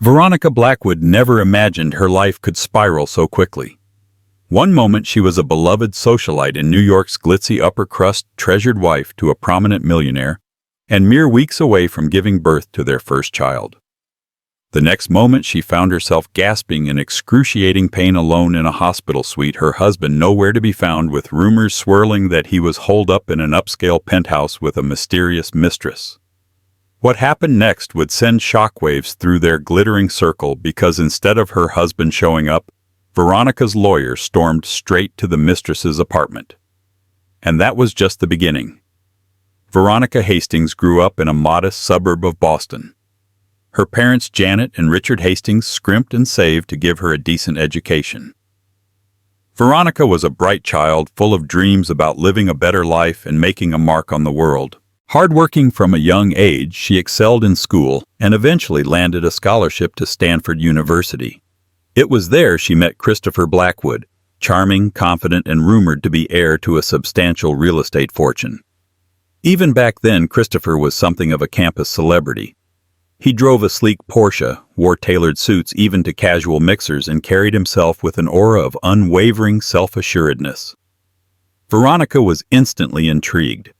Veronica Blackwood never imagined her life could spiral so quickly. One moment she was a beloved socialite in New York's glitzy upper-crust treasured wife to a prominent millionaire, and mere weeks away from giving birth to their first child. The next moment she found herself gasping in excruciating pain alone in a hospital suite, her husband nowhere to be found, with rumors swirling that he was holed up in an upscale penthouse with a mysterious mistress. What happened next would send shockwaves through their glittering circle, because instead of her husband showing up, Veronica's lawyer stormed straight to the mistress's apartment. And that was just the beginning. Veronica Hastings grew up in a modest suburb of Boston. Her parents, Janet and Richard Hastings, scrimped and saved to give her a decent education. Veronica was a bright child, full of dreams about living a better life and making a mark on the world. Hardworking from a young age, she excelled in school and eventually landed a scholarship to Stanford University. It was there she met Christopher Blackwood, charming, confident, and rumored to be heir to a substantial real estate fortune. Even back then, Christopher was something of a campus celebrity. He drove a sleek Porsche, wore tailored suits even to casual mixers, and carried himself with an aura of unwavering self-assuredness. Veronica was instantly intrigued.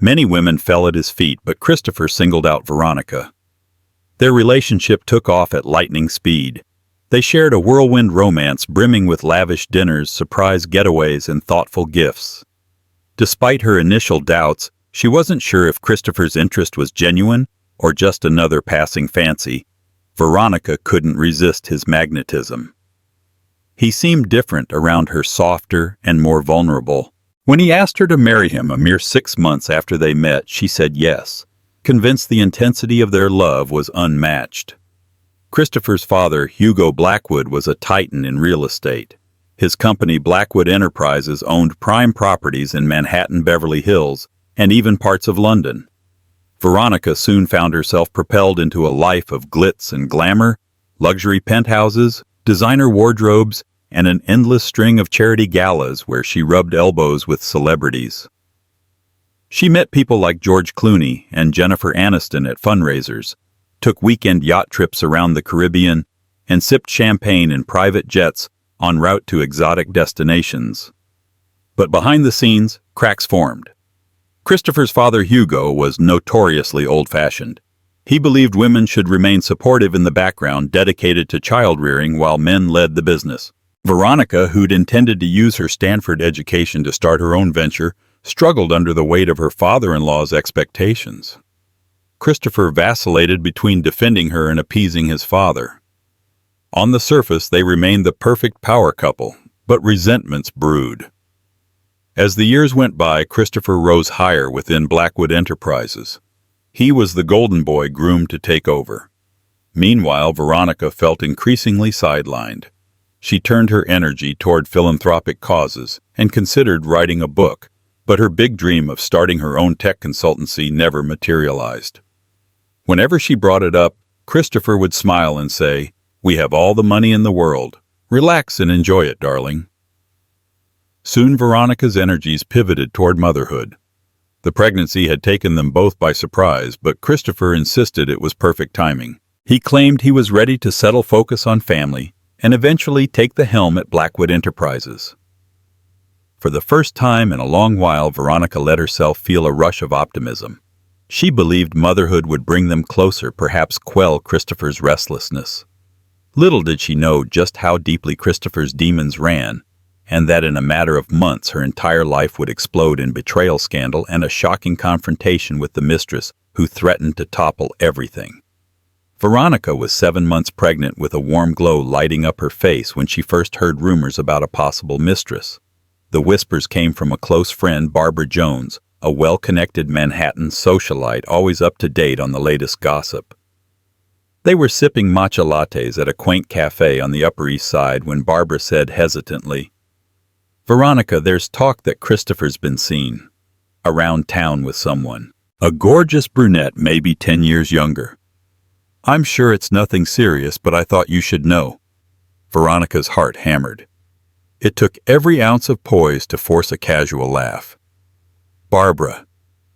Many women fell at his feet, but Christopher singled out Veronica. Their relationship took off at lightning speed. They shared a whirlwind romance brimming with lavish dinners, surprise getaways, and thoughtful gifts. Despite her initial doubts, she wasn't sure if Christopher's interest was genuine or just another passing fancy. Veronica couldn't resist his magnetism. He seemed different around her, softer and more vulnerable. When he asked her to marry him a mere 6 months after they met, she said yes, convinced the intensity of their love was unmatched. Christopher's father, Hugo Blackwood, was a titan in real estate. His company, Blackwood Enterprises, owned prime properties in Manhattan, Beverly Hills, and even parts of London. Veronica soon found herself propelled into a life of glitz and glamour, luxury penthouses, designer wardrobes, and an endless string of charity galas where she rubbed elbows with celebrities. She met people like George Clooney and Jennifer Aniston at fundraisers, took weekend yacht trips around the Caribbean, and sipped champagne in private jets en route to exotic destinations. But behind the scenes, cracks formed. Christopher's father, Hugo, was notoriously old-fashioned. He believed women should remain supportive in the background, dedicated to child-rearing while men led the business. Veronica, who'd intended to use her Stanford education to start her own venture, struggled under the weight of her father-in-law's expectations. Christopher vacillated between defending her and appeasing his father. On the surface, they remained the perfect power couple, but resentments brewed. As the years went by, Christopher rose higher within Blackwood Enterprises. He was the golden boy groomed to take over. Meanwhile, Veronica felt increasingly sidelined. She turned her energy toward philanthropic causes and considered writing a book, but her big dream of starting her own tech consultancy never materialized. Whenever she brought it up, Christopher would smile and say, "We have all the money in the world. Relax and enjoy it, darling." Soon Veronica's energies pivoted toward motherhood. The pregnancy had taken them both by surprise, but Christopher insisted it was perfect timing. He claimed he was ready to settle focus on family and eventually take the helm at Blackwood Enterprises. For the first time in a long while, Veronica let herself feel a rush of optimism. She believed motherhood would bring them closer, perhaps quell Christopher's restlessness. Little did she know just how deeply Christopher's demons ran, and that in a matter of months her entire life would explode in betrayal scandal and a shocking confrontation with the mistress who threatened to topple everything. Veronica was 7 months pregnant, with a warm glow lighting up her face when she first heard rumors about a possible mistress. The whispers came from a close friend, Barbara Jones, a well-connected Manhattan socialite always up to date on the latest gossip. They were sipping matcha lattes at a quaint cafe on the Upper East Side when Barbara said hesitantly, "Veronica, there's talk that Christopher's been seen around town with someone. A gorgeous brunette, maybe 10 years younger. I'm sure it's nothing serious, but I thought you should know." Veronica's heart hammered. It took every ounce of poise to force a casual laugh. "Barbara,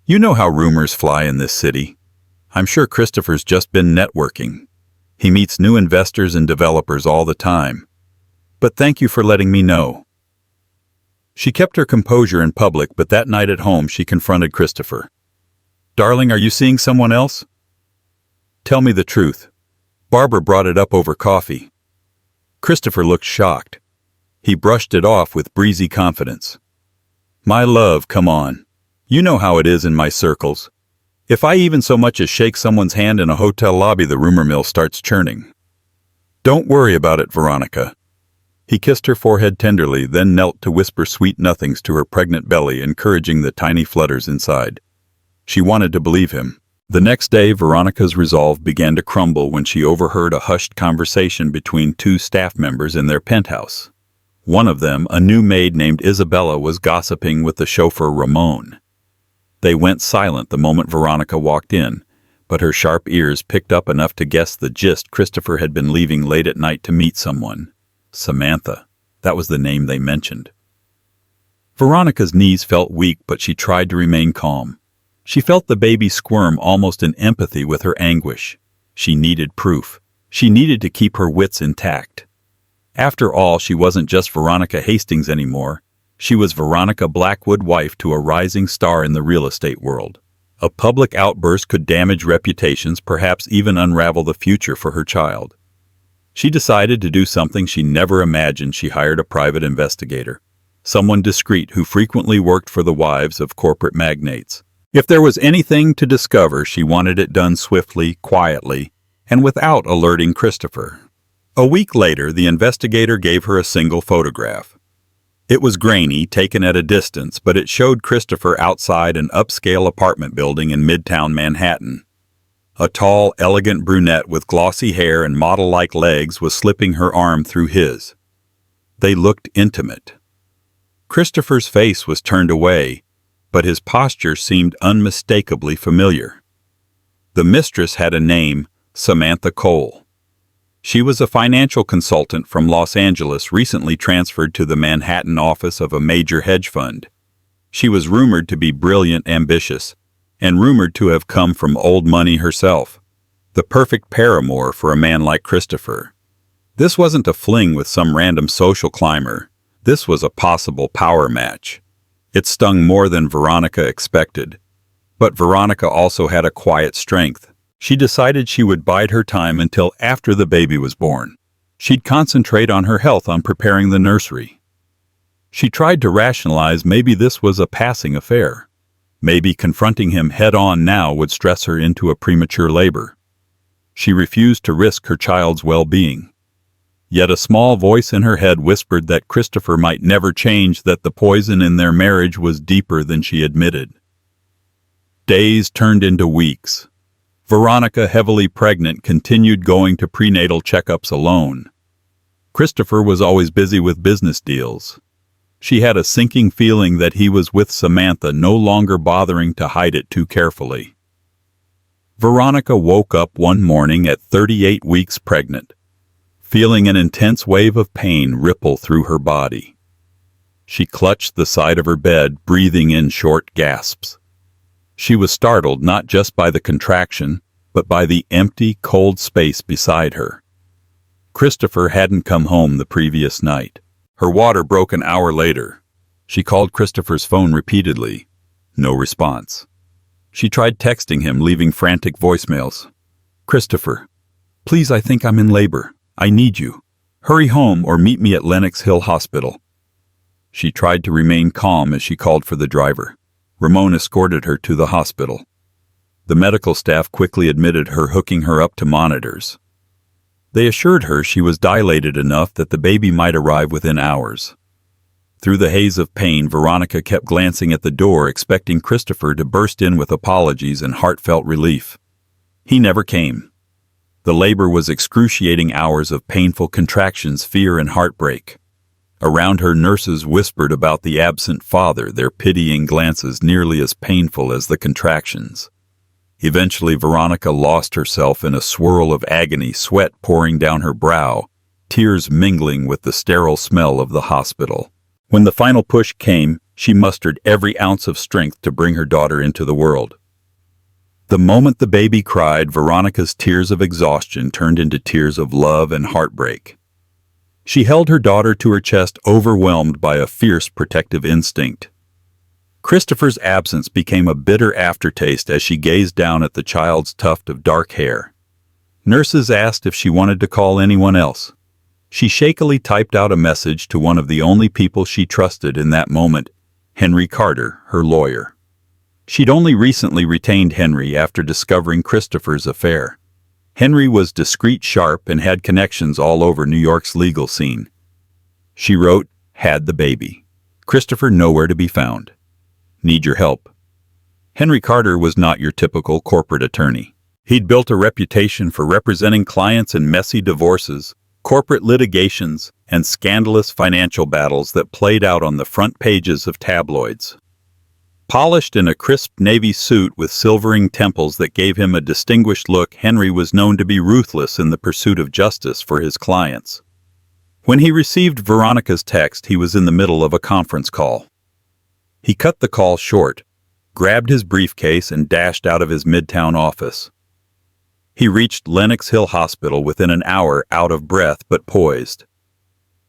you know how rumors fly in this city. I'm sure Christopher's just been networking. He meets new investors and developers all the time. But thank you for letting me know." She kept her composure in public, but that night at home she confronted Christopher. "Darling, are you seeing someone else?" "Tell me the truth." Barbara brought it up over coffee. Christopher looked shocked. He brushed it off with breezy confidence. "My love, come on. You know how it is in my circles. If I even so much as shake someone's hand in a hotel lobby, the rumor mill starts churning. Don't worry about it, Veronica." He kissed her forehead tenderly, then knelt to whisper sweet nothings to her pregnant belly, encouraging the tiny flutters inside. She wanted to believe him. The next day, Veronica's resolve began to crumble when she overheard a hushed conversation between two staff members in their penthouse. One of them, a new maid named Isabella, was gossiping with the chauffeur Ramon. They went silent the moment Veronica walked in, but her sharp ears picked up enough to guess the gist. Christopher had been leaving late at night to meet someone. Samantha. That was the name they mentioned. Veronica's knees felt weak, but she tried to remain calm. She felt the baby squirm, almost in empathy with her anguish. She needed proof. She needed to keep her wits intact. After all, she wasn't just Veronica Hastings anymore. She was Veronica Blackwood, wife to a rising star in the real estate world. A public outburst could damage reputations, perhaps even unravel the future for her child. She decided to do something she never imagined. She hired a private investigator, someone discreet who frequently worked for the wives of corporate magnates. If there was anything to discover, she wanted it done swiftly, quietly, and without alerting Christopher. A week later, the investigator gave her a single photograph. It was grainy, taken at a distance, but it showed Christopher outside an upscale apartment building in Midtown Manhattan. A tall, elegant brunette with glossy hair and model-like legs was slipping her arm through his. They looked intimate. Christopher's face was turned away, but his posture seemed unmistakably familiar. The mistress had a name, Samantha Cole. She was a financial consultant from Los Angeles, recently transferred to the Manhattan office of a major hedge fund. She was rumored to be brilliant, ambitious, and rumored to have come from old money herself. The perfect paramour for a man like Christopher. This wasn't a fling with some random social climber. This was a possible power match. It stung more than Veronica expected. But Veronica also had a quiet strength. She decided she would bide her time until after the baby was born. She'd concentrate on her health, on preparing the nursery. She tried to rationalize maybe this was a passing affair. Maybe confronting him head-on now would stress her into a premature labor. She refused to risk her child's well-being. Yet a small voice in her head whispered that Christopher might never change, that the poison in their marriage was deeper than she admitted. Days turned into weeks. Veronica, heavily pregnant, continued going to prenatal checkups alone. Christopher was always busy with business deals. She had a sinking feeling that he was with Samantha, no longer bothering to hide it too carefully. Veronica woke up one morning at 38 weeks pregnant, feeling an intense wave of pain ripple through her body. She clutched the side of her bed, breathing in short gasps. She was startled not just by the contraction, but by the empty, cold space beside her. Christopher hadn't come home the previous night. Her water broke an hour later. She called Christopher's phone repeatedly. No response. She tried texting him, leaving frantic voicemails. "Christopher, please, I think I'm in labor. I need you. Hurry home or meet me at Lenox Hill Hospital." She tried to remain calm as she called for the driver. Ramon escorted her to the hospital. The medical staff quickly admitted her, hooking her up to monitors. They assured her she was dilated enough that the baby might arrive within hours. Through the haze of pain, Veronica kept glancing at the door, expecting Christopher to burst in with apologies and heartfelt relief. He never came. The labor was excruciating, hours of painful contractions, fear, and heartbreak. Around her, nurses whispered about the absent father, their pitying glances nearly as painful as the contractions. Eventually, Veronica lost herself in a swirl of agony, sweat pouring down her brow, tears mingling with the sterile smell of the hospital. When the final push came, she mustered every ounce of strength to bring her daughter into the world. The moment the baby cried, Veronica's tears of exhaustion turned into tears of love and heartbreak. She held her daughter to her chest, overwhelmed by a fierce protective instinct. Christopher's absence became a bitter aftertaste as she gazed down at the child's tuft of dark hair. Nurses asked if she wanted to call anyone else. She shakily typed out a message to one of the only people she trusted in that moment, Henry Carter, her lawyer. She'd only recently retained Henry after discovering Christopher's affair. Henry was discreet, sharp, and had connections all over New York's legal scene. She wrote, "Had the baby. Christopher nowhere to be found. Need your help." Henry Carter was not your typical corporate attorney. He'd built a reputation for representing clients in messy divorces, corporate litigations, and scandalous financial battles that played out on the front pages of tabloids. Polished in a crisp navy suit with silvering temples that gave him a distinguished look, Henry was known to be ruthless in the pursuit of justice for his clients. When he received Veronica's text, he was in the middle of a conference call. He cut the call short, grabbed his briefcase, and dashed out of his midtown office. He reached Lenox Hill Hospital within an hour, out of breath but poised.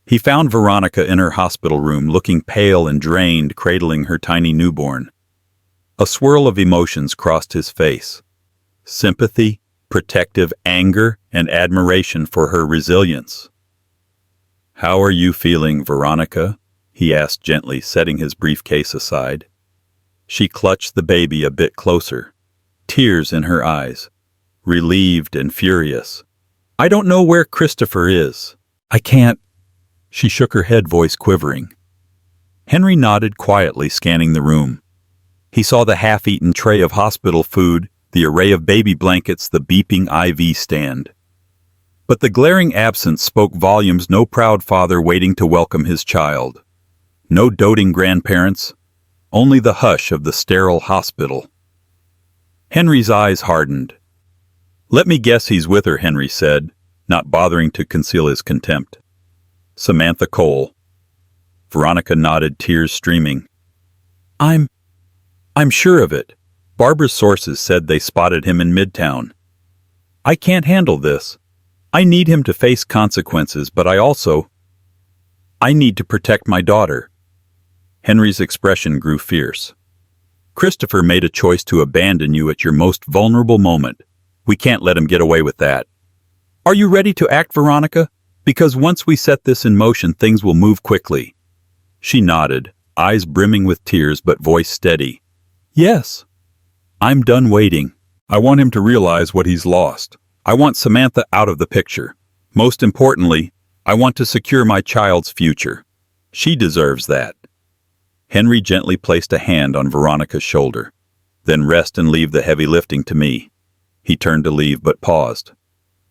He found Veronica in her hospital room, looking pale and drained, cradling her tiny newborn. A swirl of emotions crossed his face. Sympathy, protective anger, and admiration for her resilience. "How are you feeling, Veronica?" he asked gently, setting his briefcase aside. She clutched the baby a bit closer, tears in her eyes, relieved and furious. "I don't know where Christopher is. I can't." She shook her head, voice quivering. Henry nodded quietly, scanning the room. He saw the half-eaten tray of hospital food, the array of baby blankets, the beeping IV stand. But the glaring absence spoke volumes. No proud father waiting to welcome his child. No doting grandparents. Only the hush of the sterile hospital. Henry's eyes hardened. "Let me guess he's with her," Henry said, not bothering to conceal his contempt. "Samantha Cole." Veronica nodded, tears streaming. I'm sure of it. Barbara's sources said they spotted him in Midtown. I can't handle this. I need him to face consequences, but I need to protect my daughter." Henry's expression grew fierce. "Christopher made a choice to abandon you at your most vulnerable moment. We can't let him get away with that. Are you ready to act, Veronica? Because once we set this in motion, things will move quickly." She nodded, eyes brimming with tears but voice steady. "Yes. I'm done waiting. I want him to realize what he's lost. I want Samantha out of the picture. Most importantly, I want to secure my child's future. She deserves that." Henry gently placed a hand on Veronica's shoulder. "Then rest and leave the heavy lifting to me." He turned to leave but paused.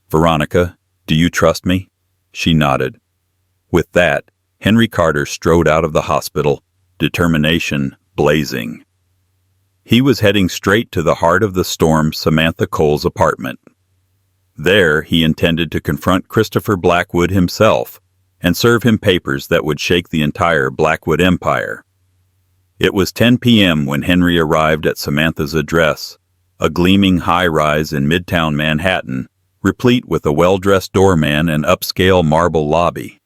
"Veronica, do you trust me?" She nodded. With that, Henry Carter strode out of the hospital, determination blazing. He was heading straight to the heart of the storm, Samantha Cole's apartment. There, he intended to confront Christopher Blackwood himself and serve him papers that would shake the entire Blackwood empire. It was 10 p.m. when Henry arrived at Samantha's address, a gleaming high-rise in Midtown Manhattan, replete with a well-dressed doorman and upscale marble lobby.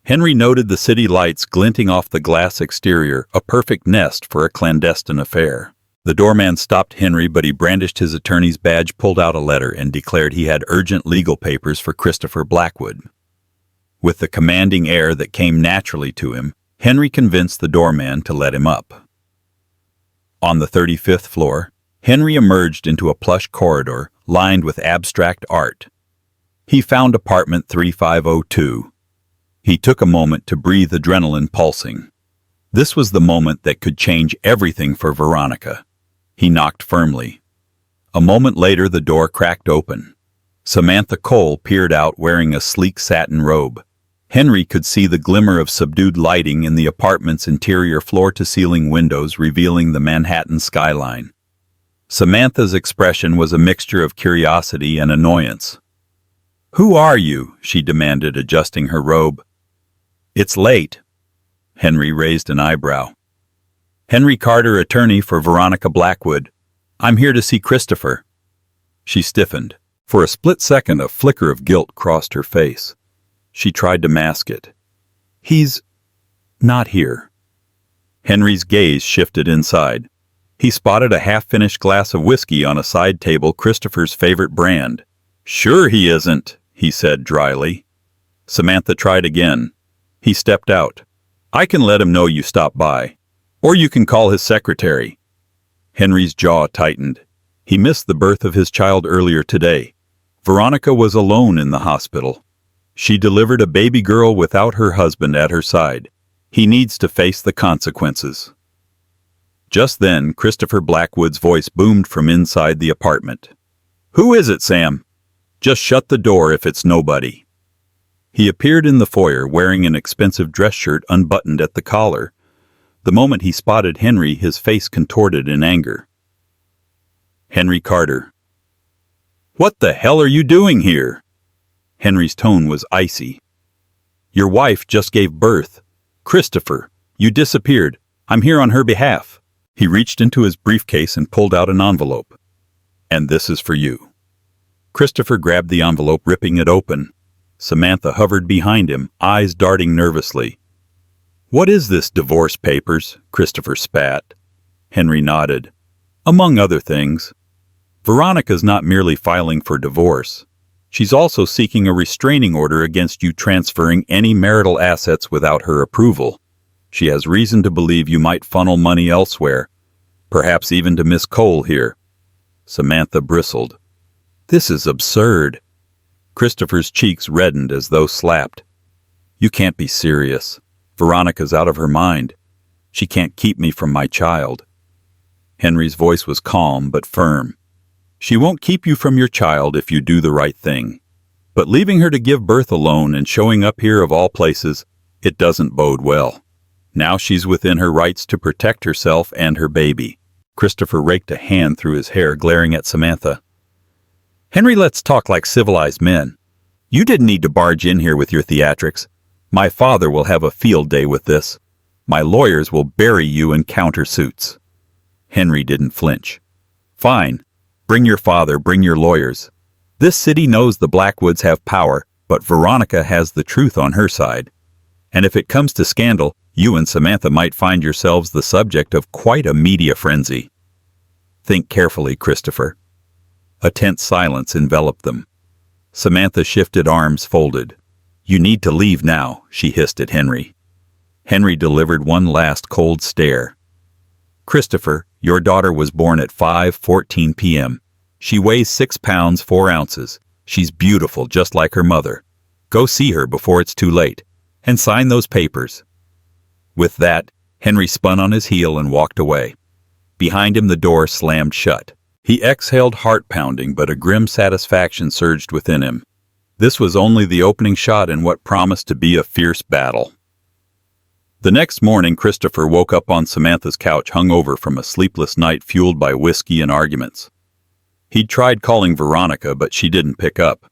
Henry noted the city lights glinting off the glass exterior, a perfect nest for a clandestine affair. The doorman stopped Henry, but he brandished his attorney's badge, pulled out a letter, and declared he had urgent legal papers for Christopher Blackwood. With the commanding air that came naturally to him, Henry convinced the doorman to let him up. On the 35th floor, Henry emerged into a plush corridor lined with abstract art. He found apartment 3502. He took a moment to breathe, adrenaline pulsing. This was the moment that could change everything for Veronica. He knocked firmly. A moment later, the door cracked open. Samantha Cole peered out, wearing a sleek satin robe. Henry could see the glimmer of subdued lighting in the apartment's interior, floor-to-ceiling windows revealing the Manhattan skyline. Samantha's expression was a mixture of curiosity and annoyance. "Who are you?" she demanded, adjusting her robe. "It's late." Henry raised an eyebrow. "Henry Carter, attorney for Veronica Blackwood. I'm here to see Christopher. She stiffened. For a split second, a flicker of guilt crossed her face. She tried to mask it. He's not here. Henry's gaze shifted inside. He spotted a half-finished glass of whiskey on a side table, Christopher's favorite brand. Sure he isn't, he said dryly. Samantha tried again. He stepped out. I can let him know you stopped by. Or you can call his secretary. Henry's jaw tightened. He missed the birth of his child earlier today. Veronica was alone in the hospital. She delivered a baby girl without her husband at her side. He needs to face the consequences. Just then, Christopher Blackwood's voice boomed from inside the apartment. Who is it, Sam? Just shut the door if it's nobody. He appeared in the foyer wearing an expensive dress shirt unbuttoned at the collar. The moment he spotted Henry, his face contorted in anger. Henry Carter. What the hell are you doing here? Henry's tone was icy. Your wife just gave birth. Christopher, you disappeared. I'm here on her behalf. He reached into his briefcase and pulled out an envelope. And this is for you. Christopher grabbed the envelope, ripping it open. Samantha hovered behind him, eyes darting nervously. What is this, divorce papers? Christopher spat. Henry nodded. Among other things. Veronica's not merely filing for divorce. She's also seeking a restraining order against you transferring any marital assets without her approval. She has reason to believe you might funnel money elsewhere, perhaps even to Miss Cole here. Samantha bristled. This is absurd. Christopher's cheeks reddened as though slapped. You can't be serious. Veronica's out of her mind. She can't keep me from my child. Henry's voice was calm but firm. She won't keep you from your child if you do the right thing. But leaving her to give birth alone and showing up here of all places, it doesn't bode well. Now she's within her rights to protect herself and her baby. Christopher raked a hand through his hair, glaring at Samantha. Henry, let's talk like civilized men. You didn't need to barge in here with your theatrics. My father will have a field day with this. My lawyers will bury you in countersuits. Henry didn't flinch. Fine. Bring your father, bring your lawyers. This city knows the Blackwoods have power, but Veronica has the truth on her side. And if it comes to scandal, you and Samantha might find yourselves the subject of quite a media frenzy. Think carefully, Christopher. A tense silence enveloped them. Samantha shifted, arms folded. You need to leave now, she hissed at Henry. Henry delivered one last cold stare. Christopher, your daughter was born at 5:14 p.m. She weighs 6 pounds 4 ounces. She's beautiful, just like her mother. Go see her before it's too late, and sign those papers. With that, Henry spun on his heel and walked away. Behind him the door slammed shut. He exhaled, heart-pounding, but a grim satisfaction surged within him. This was only the opening shot in what promised to be a fierce battle. The next morning, Christopher woke up on Samantha's couch, hungover from a sleepless night fueled by whiskey and arguments. He'd tried calling Veronica, but she didn't pick up.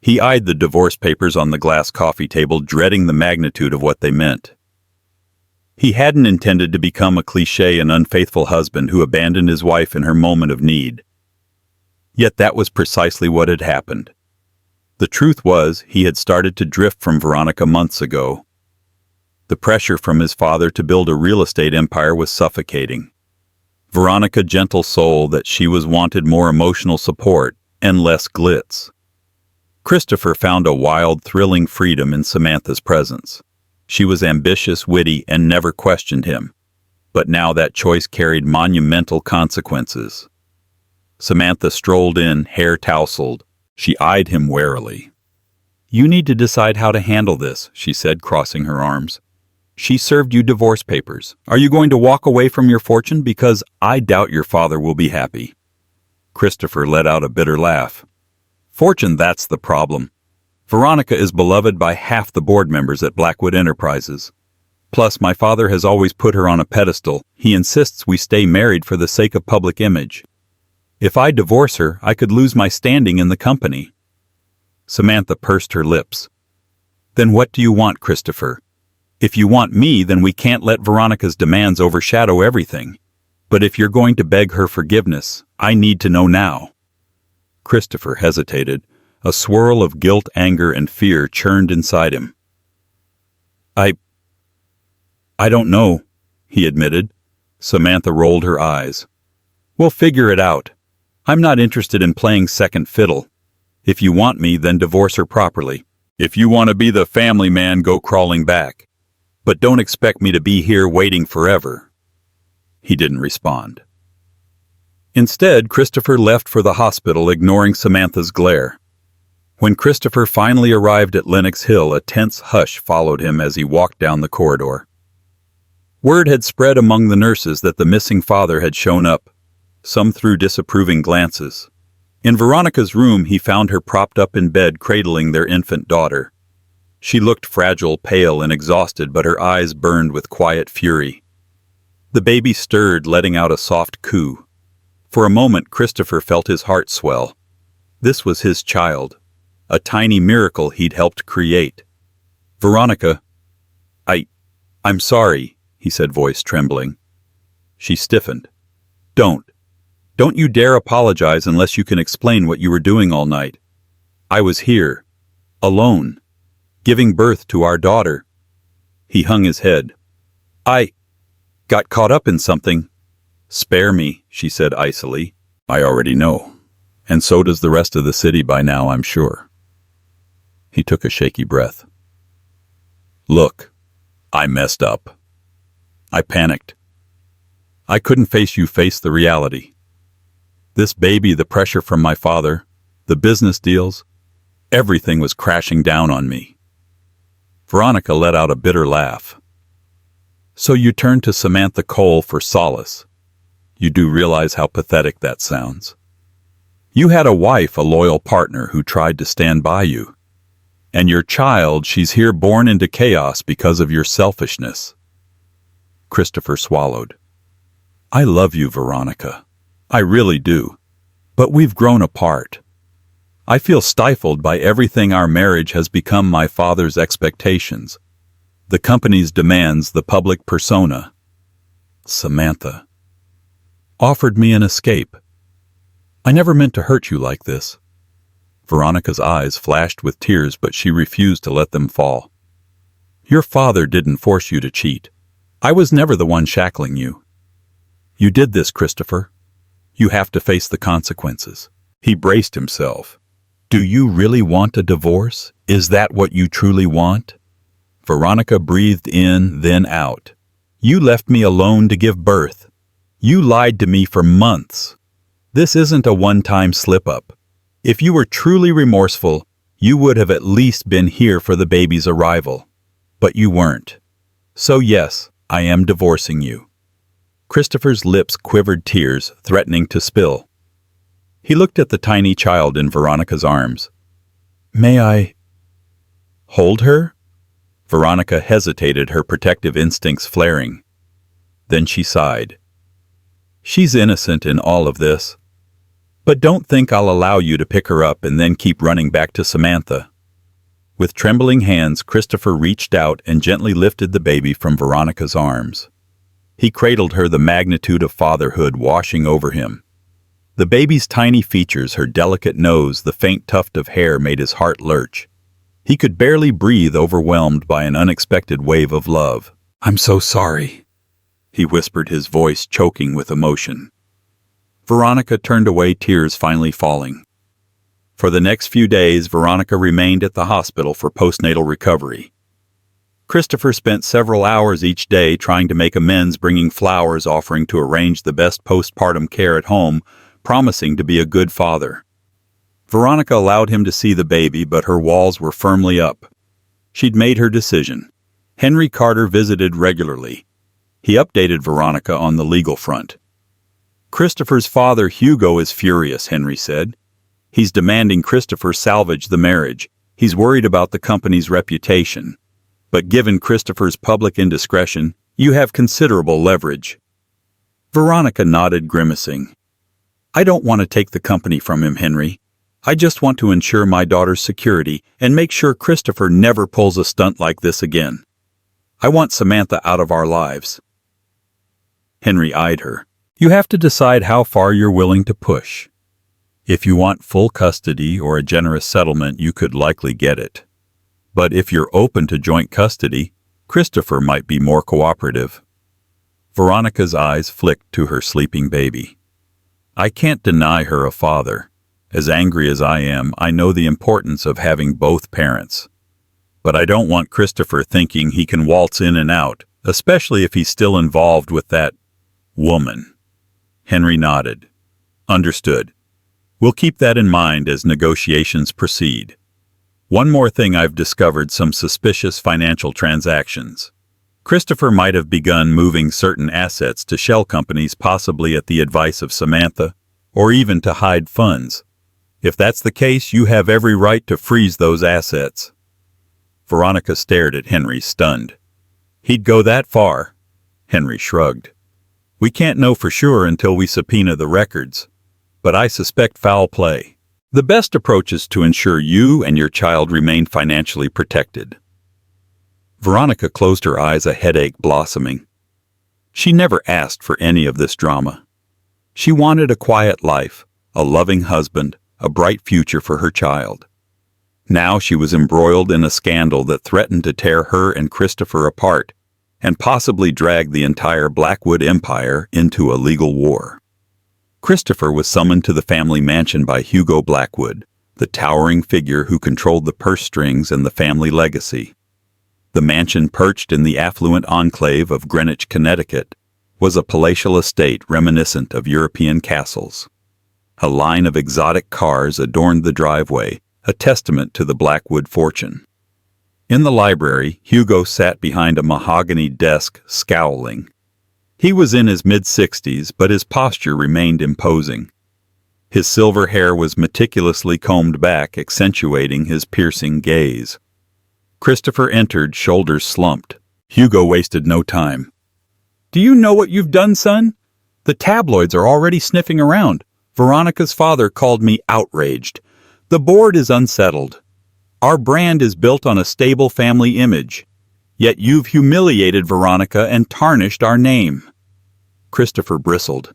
He eyed the divorce papers on the glass coffee table, dreading the magnitude of what they meant. He hadn't intended to become a cliché and unfaithful husband who abandoned his wife in her moment of need. Yet that was precisely what had happened. The truth was, he had started to drift from Veronica months ago. The pressure from his father to build a real estate empire was suffocating. Veronica, gentle soul, that she wanted more emotional support and less glitz. Christopher found a wild, thrilling freedom in Samantha's presence. She was ambitious, witty, and never questioned him. But now that choice carried monumental consequences. Samantha strolled in, hair tousled. She eyed him warily. You need to decide how to handle this, she said, crossing her arms. She served you divorce papers. Are you going to walk away from your fortune? Because I doubt your father will be happy. Christopher let out a bitter laugh. Fortune, that's the problem. Veronica is beloved by half the board members at Blackwood Enterprises. Plus, my father has always put her on a pedestal. He insists we stay married for the sake of public image. If I divorce her, I could lose my standing in the company. Samantha pursed her lips. Then what do you want, Christopher? If you want me, then we can't let Veronica's demands overshadow everything. But if you're going to beg her forgiveness, I need to know now." Christopher hesitated. A swirl of guilt, anger, and fear churned inside him. I don't know," he admitted. Samantha rolled her eyes. "We'll figure it out. I'm not interested in playing second fiddle. If you want me, then divorce her properly. If you want to be the family man, go crawling back. But don't expect me to be here waiting forever." He didn't respond. Instead, Christopher left for the hospital, ignoring Samantha's glare. When Christopher finally arrived at Lenox Hill, a tense hush followed him as he walked down the corridor. Word had spread among the nurses that the missing father had shown up. Some threw disapproving glances. In Veronica's room, he found her propped up in bed, cradling their infant daughter. She looked fragile, pale, and exhausted, but her eyes burned with quiet fury. The baby stirred, letting out a soft coo. For a moment, Christopher felt his heart swell. This was his child, a tiny miracle he'd helped create. "Veronica, I'm sorry," he said, voice trembling. She stiffened. Don't you dare apologize unless you can explain what you were doing all night. I was here, alone, giving birth to our daughter." He hung his head. "I got caught up in something." "Spare me," she said icily. "I already know. And so does the rest of the city by now, I'm sure." He took a shaky breath. "Look, I messed up. I panicked. I couldn't face the reality. This baby, the pressure from my father, the business deals, everything was crashing down on me." Veronica let out a bitter laugh. "So you turned to Samantha Cole for solace. You do realize how pathetic that sounds. You had a wife, a loyal partner who tried to stand by you. And your child, she's here born into chaos because of your selfishness." Christopher swallowed. "I love you, Veronica. I really do. But we've grown apart. I feel stifled by everything our marriage has become: my father's expectations, the company's demands, the public persona. Samantha offered me an escape. I never meant to hurt you like this." Veronica's eyes flashed with tears, but she refused to let them fall. "Your father didn't force you to cheat. I was never the one shackling you. You did this, Christopher. You have to face the consequences." He braced himself. "Do you really want a divorce? Is that what you truly want?" Veronica breathed in, then out. "You left me alone to give birth. You lied to me for months. This isn't a one-time slip-up. If you were truly remorseful, you would have at least been here for the baby's arrival. But you weren't. So yes, I am divorcing you." Christopher's lips quivered, tears threatening to spill. He looked at the tiny child in Veronica's arms. "May I hold her?" Veronica hesitated, her protective instincts flaring. Then she sighed. "She's innocent in all of this. But don't think I'll allow you to pick her up and then keep running back to Samantha." With trembling hands, Christopher reached out and gently lifted the baby from Veronica's arms. He cradled her, the magnitude of fatherhood washing over him. The baby's tiny features, her delicate nose, the faint tuft of hair made his heart lurch. He could barely breathe, overwhelmed by an unexpected wave of love. "I'm so sorry," he whispered, his voice choking with emotion. Veronica turned away, tears finally falling. For the next few days, Veronica remained at the hospital for postnatal recovery. Christopher spent several hours each day trying to make amends, bringing flowers, offering to arrange the best postpartum care at home, promising to be a good father. Veronica allowed him to see the baby, but her walls were firmly up. She'd made her decision. Henry Carter visited regularly. He updated Veronica on the legal front. "Christopher's father, Hugo, is furious," Henry said. "He's demanding Christopher salvage the marriage. He's worried about the company's reputation. But given Christopher's public indiscretion, you have considerable leverage." Veronica nodded, grimacing. "I don't want to take the company from him, Henry. I just want to ensure my daughter's security and make sure Christopher never pulls a stunt like this again. I want Samantha out of our lives." Henry eyed her. You have to decide how far you're willing to push. If you want full custody or a generous settlement, you could likely get it. But if you're open to joint custody, Christopher might be more cooperative. Veronica's eyes flicked to her sleeping baby. I can't deny her a father. As angry as I am, I know the importance of having both parents. But I don't want Christopher thinking he can waltz in and out, especially if he's still involved with that woman. Henry nodded. Understood. We'll keep that in mind as negotiations proceed. One more thing, I've discovered some suspicious financial transactions. Christopher might have begun moving certain assets to shell companies, possibly at the advice of Samantha, or even to hide funds. If that's the case, you have every right to freeze those assets. Veronica stared at Henry, stunned. He'd go that far? Henry shrugged. We can't know for sure until we subpoena the records, but I suspect foul play. The best approach is to ensure you and your child remain financially protected. Veronica closed her eyes, a headache blossoming. She never asked for any of this drama. She wanted a quiet life, a loving husband, a bright future for her child. Now she was embroiled in a scandal that threatened to tear her and Christopher apart and possibly drag the entire Blackwood empire into a legal war. Christopher was summoned to the family mansion by Hugo Blackwood, the towering figure who controlled the purse strings and the family legacy. The mansion, perched in the affluent enclave of Greenwich, Connecticut, was a palatial estate reminiscent of European castles. A line of exotic cars adorned the driveway, a testament to the Blackwood fortune. In the library, Hugo sat behind a mahogany desk, scowling. He was in his mid-60s, but his posture remained imposing. His silver hair was meticulously combed back, accentuating his piercing gaze. Christopher entered, shoulders slumped. Hugo wasted no time. Do you know what you've done, son? The tabloids are already sniffing around. Veronica's father called me outraged. The board is unsettled. Our brand is built on a stable family image. Yet you've humiliated Veronica and tarnished our name. Christopher bristled.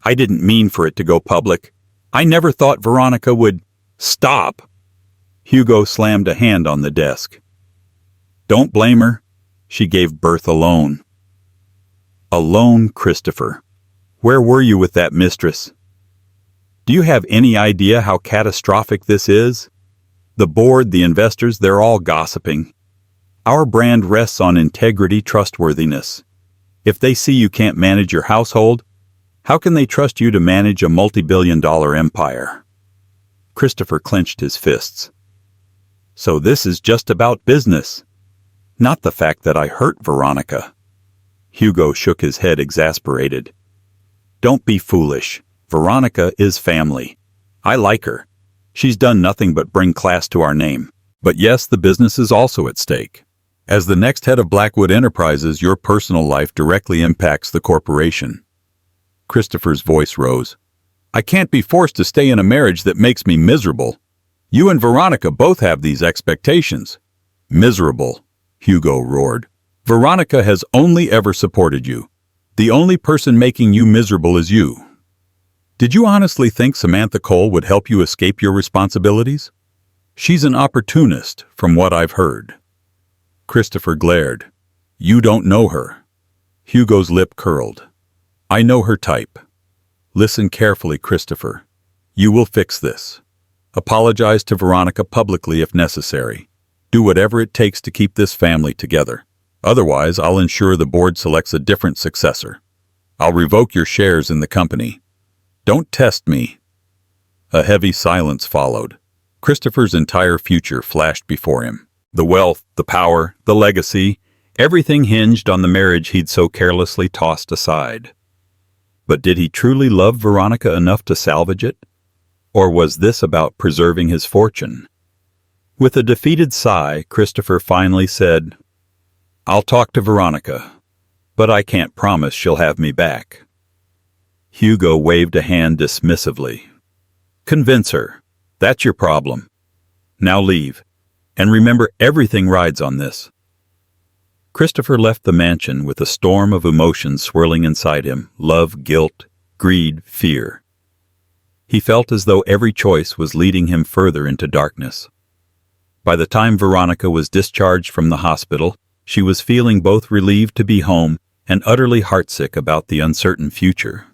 I didn't mean for it to go public. I never thought Veronica would... Stop! Hugo slammed a hand on the desk. Don't blame her. She gave birth alone. Alone, Christopher. Where were you with that mistress? Do you have any idea how catastrophic this is? The board, the investors, they're all gossiping. Our brand rests on integrity, trustworthiness. If they see you can't manage your household, how can they trust you to manage a multi-billion-dollar empire? Christopher clenched his fists. So this is just about business, not the fact that I hurt Veronica. Hugo shook his head, exasperated. Don't be foolish. Veronica is family. I like her. She's done nothing but bring class to our name. But yes, the business is also at stake. As the next head of Blackwood Enterprises, your personal life directly impacts the corporation. Christopher's voice rose. I can't be forced to stay in a marriage that makes me miserable. You and Veronica both have these expectations. Miserable, Hugo roared. Veronica has only ever supported you. The only person making you miserable is you. Did you honestly think Samantha Cole would help you escape your responsibilities? She's an opportunist, from what I've heard. Christopher glared. You don't know her. Hugo's lip curled. I know her type. Listen carefully, Christopher. You will fix this. Apologize to Veronica publicly if necessary. Do whatever it takes to keep this family together. Otherwise, I'll ensure the board selects a different successor. I'll revoke your shares in the company. Don't test me. A heavy silence followed. Christopher's entire future flashed before him. The wealth, the power, the legacy, everything hinged on the marriage he'd so carelessly tossed aside. But did he truly love Veronica enough to salvage it? Or was this about preserving his fortune? With a defeated sigh, Christopher finally said, I'll talk to Veronica, but I can't promise she'll have me back. Hugo waved a hand dismissively. Convince her. That's your problem. Now leave. And remember, everything rides on this. Christopher left the mansion with a storm of emotions swirling inside him: love, guilt, greed, fear. He felt as though every choice was leading him further into darkness. By the time Veronica was discharged from the hospital, she was feeling both relieved to be home and utterly heartsick about the uncertain future.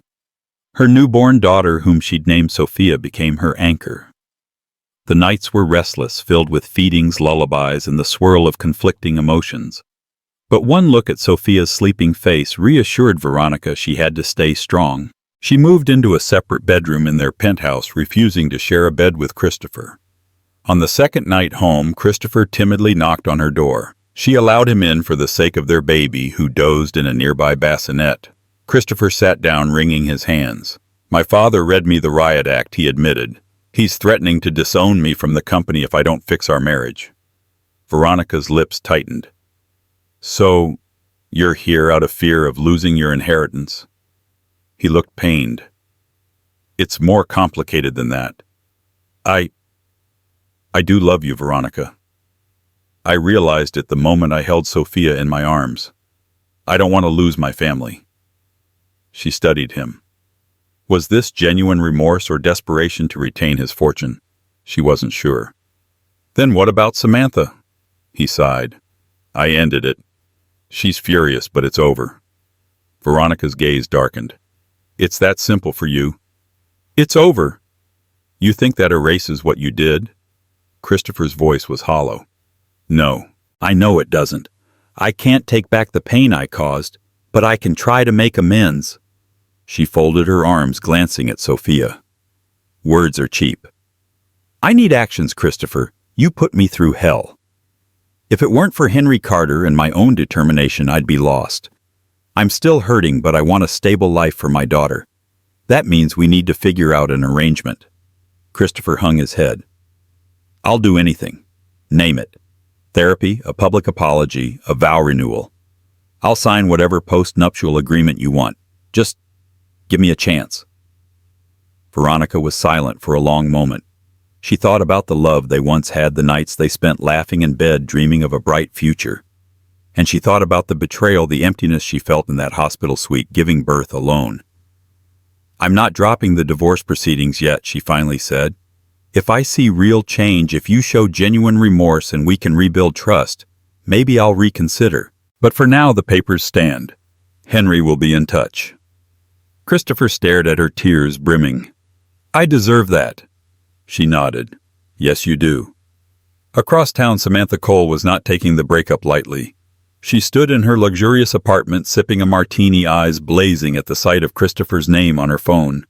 Her newborn daughter, whom she'd named Sophia, became her anchor. The nights were restless, filled with feedings, lullabies, and the swirl of conflicting emotions. But one look at Sophia's sleeping face reassured Veronica she had to stay strong. She moved into a separate bedroom in their penthouse, refusing to share a bed with Christopher. On the second night home, Christopher timidly knocked on her door. She allowed him in for the sake of their baby, who dozed in a nearby bassinet. Christopher sat down, wringing his hands. "My father read me the riot act," he admitted. "He's threatening to disown me from the company if I don't fix our marriage." Veronica's lips tightened. "So, you're here out of fear of losing your inheritance?" He looked pained. "It's more complicated than that. I do love you, Veronica. I realized it the moment I held Sophia in my arms. I don't want to lose my family." She studied him. Was this genuine remorse or desperation to retain his fortune? She wasn't sure. "Then what about Samantha?" He sighed. "I ended it. She's furious, but it's over." Veronica's gaze darkened. "It's that simple for you. It's over. You think that erases what you did?" Christopher's voice was hollow. "No, I know it doesn't. I can't take back the pain I caused, but I can try to make amends." She folded her arms, glancing at Sophia. "Words are cheap. I need actions, Christopher. You put me through hell. If it weren't for Henry Carter and my own determination, I'd be lost. I'm still hurting, but I want a stable life for my daughter. That means we need to figure out an arrangement." Christopher hung his head. "I'll do anything. Name it. Therapy, a public apology, a vow renewal. I'll sign whatever post-nuptial agreement you want. Just give me a chance." Veronica was silent for a long moment. She thought about the love they once had, the nights they spent laughing in bed, dreaming of a bright future. And she thought about the betrayal, the emptiness she felt in that hospital suite, giving birth alone. "I'm not dropping the divorce proceedings yet," she finally said. "If I see real change, if you show genuine remorse and we can rebuild trust, maybe I'll reconsider. But for now, the papers stand. Henry will be in touch." Christopher stared at her, tears brimming. "I deserve that." She nodded. "Yes, you do." Across town, Samantha Cole was not taking the breakup lightly. She stood in her luxurious apartment, sipping a martini, eyes blazing at the sight of Christopher's name on her phone.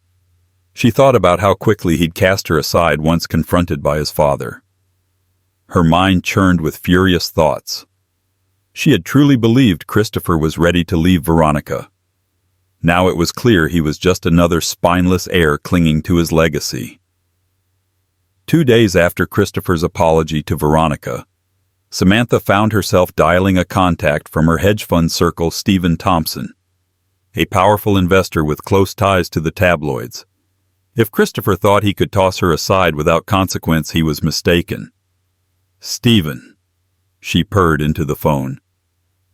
She thought about how quickly he'd cast her aside once confronted by his father. Her mind churned with furious thoughts. She had truly believed Christopher was ready to leave Veronica. Now it was clear he was just another spineless heir clinging to his legacy. 2 days after Christopher's apology to Veronica, Samantha found herself dialing a contact from her hedge fund circle, Stephen Thompson, a powerful investor with close ties to the tabloids. If Christopher thought he could toss her aside without consequence, he was mistaken. "Stephen," she purred into the phone,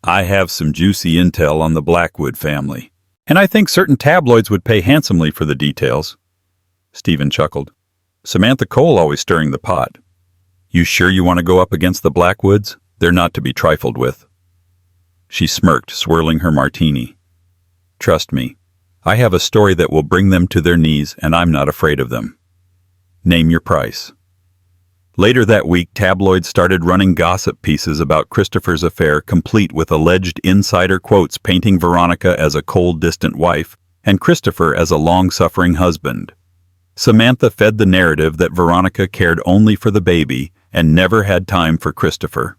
"I have some juicy intel on the Blackwood family, and I think certain tabloids would pay handsomely for the details." Stephen chuckled. "Samantha Cole always stirring the pot. You sure you want to go up against the Blackwoods? They're not to be trifled with." She smirked, swirling her martini. "Trust me. I have a story that will bring them to their knees, and I'm not afraid of them. Name your price." Later that week, tabloids started running gossip pieces about Christopher's affair, complete with alleged insider quotes painting Veronica as a cold, distant wife and Christopher as a long-suffering husband. Samantha fed the narrative that Veronica cared only for the baby and never had time for Christopher.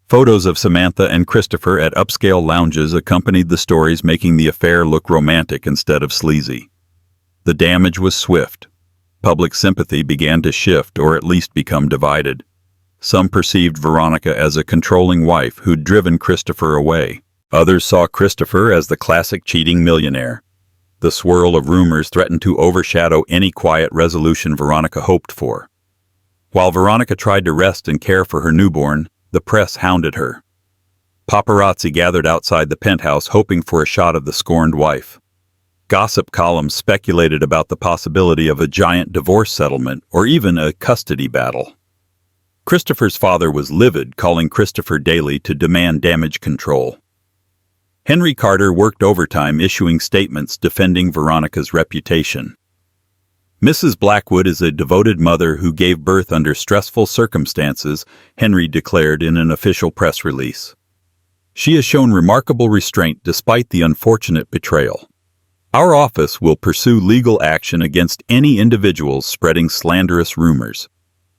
Photos of Samantha and Christopher at upscale lounges accompanied the stories, making the affair look romantic instead of sleazy. The damage was swift. Public sympathy began to shift, or at least become divided. Some perceived Veronica as a controlling wife who'd driven Christopher away. Others saw Christopher as the classic cheating millionaire. The swirl of rumors threatened to overshadow any quiet resolution Veronica hoped for. While Veronica tried to rest and care for her newborn, the press hounded her. Paparazzi gathered outside the penthouse hoping for a shot of the scorned wife. Gossip columns speculated about the possibility of a giant divorce settlement or even a custody battle. Christopher's father was livid, calling Christopher daily to demand damage control. Henry Carter worked overtime issuing statements defending Veronica's reputation. Mrs. Blackwood is a devoted mother who gave birth under stressful circumstances, Henry declared in an official press release. She has shown remarkable restraint despite the unfortunate betrayal. Our office will pursue legal action against any individuals spreading slanderous rumors.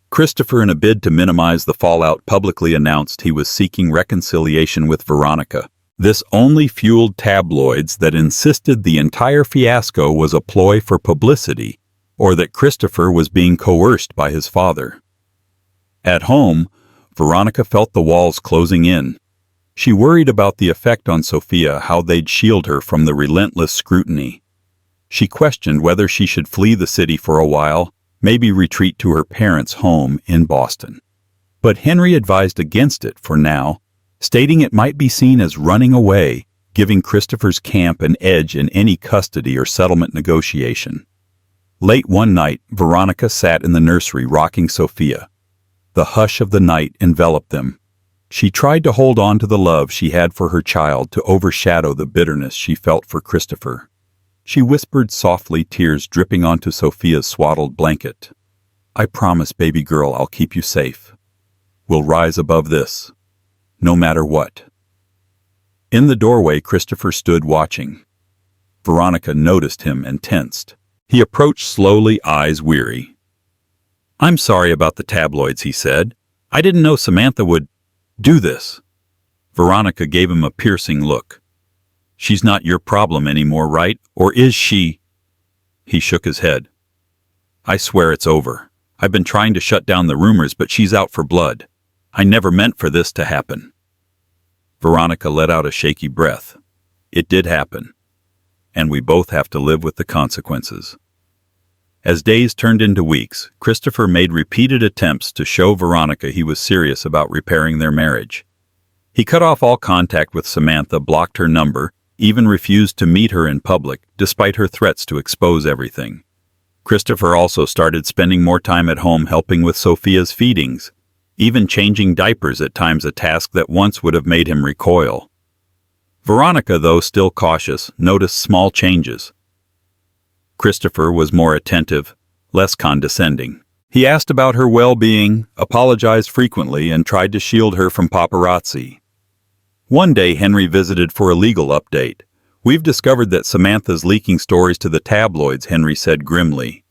Christopher, in a bid to minimize the fallout, publicly announced he was seeking reconciliation with Veronica. This only fueled tabloids that insisted the entire fiasco was a ploy for publicity, or that Christopher was being coerced by his father. At home, Veronica felt the walls closing in. She worried about the effect on Sophia, how they'd shield her from the relentless scrutiny. She questioned whether she should flee the city for a while, maybe retreat to her parents' home in Boston. But Henry advised against it for now, stating it might be seen as running away, giving Christopher's camp an edge in any custody or settlement negotiation. Late one night, Veronica sat in the nursery rocking Sophia. The hush of the night enveloped them. She tried to hold on to the love she had for her child to overshadow the bitterness she felt for Christopher. She whispered softly, tears dripping onto Sophia's swaddled blanket. "I promise, baby girl, I'll keep you safe. We'll rise above this, no matter what." In the doorway, Christopher stood watching. Veronica noticed him and tensed. He approached slowly, eyes weary. "I'm sorry about the tabloids," he said. "I didn't know Samantha would do this." Veronica gave him a piercing look. "She's not your problem anymore, right? Or is she?" He shook his head. "I swear it's over. I've been trying to shut down the rumors, but she's out for blood. I never meant for this to happen." Veronica let out a shaky breath. "It did happen, and we both have to live with the consequences." As days turned into weeks, Christopher made repeated attempts to show Veronica he was serious about repairing their marriage. He cut off all contact with Samantha, blocked her number, even refused to meet her in public, despite her threats to expose everything. Christopher also started spending more time at home helping with Sophia's feedings, even changing diapers at times, a task that once would have made him recoil. Veronica, though still cautious, noticed small changes. Christopher was more attentive, less condescending. He asked about her well-being, apologized frequently, and tried to shield her from paparazzi. One day Henry visited for a legal update. "We've discovered that Samantha's leaking stories to the tabloids," Henry said grimly.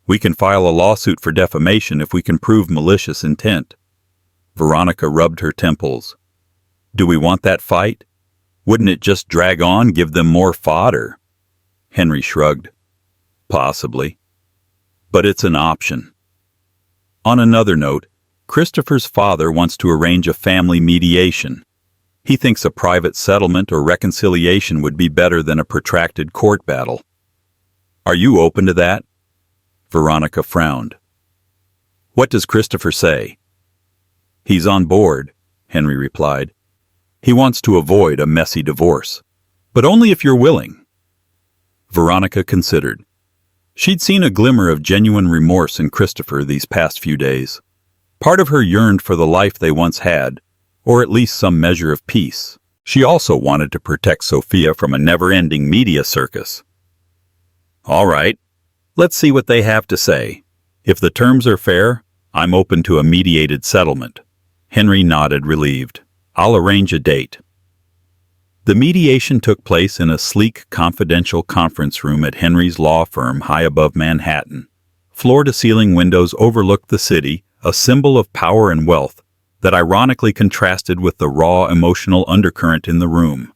"We can file a lawsuit for defamation if we can prove malicious intent." Veronica rubbed her temples. "Do we want that fight? Wouldn't it just drag on, give them more fodder?" Henry shrugged. "Possibly. But it's an option." On another note, Christopher's father wants to arrange a family mediation. He thinks a private settlement or reconciliation would be better than a protracted court battle. "Are you open to that?" Veronica frowned. "What does Christopher say?" "He's on board," Henry replied. "He wants to avoid a messy divorce. But only if you're willing." Veronica considered. She'd seen a glimmer of genuine remorse in Christopher these past few days. Part of her yearned for the life they once had, or at least some measure of peace. She also wanted to protect Sophia from a never-ending media circus. "All right, let's see what they have to say. If the terms are fair, I'm open to a mediated settlement." Henry nodded, relieved. "I'll arrange a date." The mediation took place in a sleek, confidential conference room at Henry's law firm high above Manhattan. Floor-to-ceiling windows overlooked the city, a symbol of power and wealth that ironically contrasted with the raw emotional undercurrent in the room.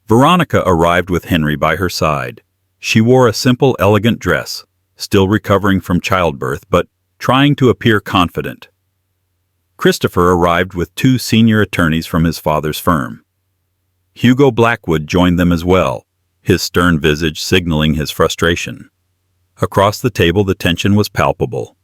Veronica arrived with Henry by her side. She wore a simple, elegant dress, still recovering from childbirth but trying to appear confident. Christopher arrived with two senior attorneys from his father's firm. Hugo Blackwood joined them as well, his stern visage signaling his frustration. Across the table the tension was palpable.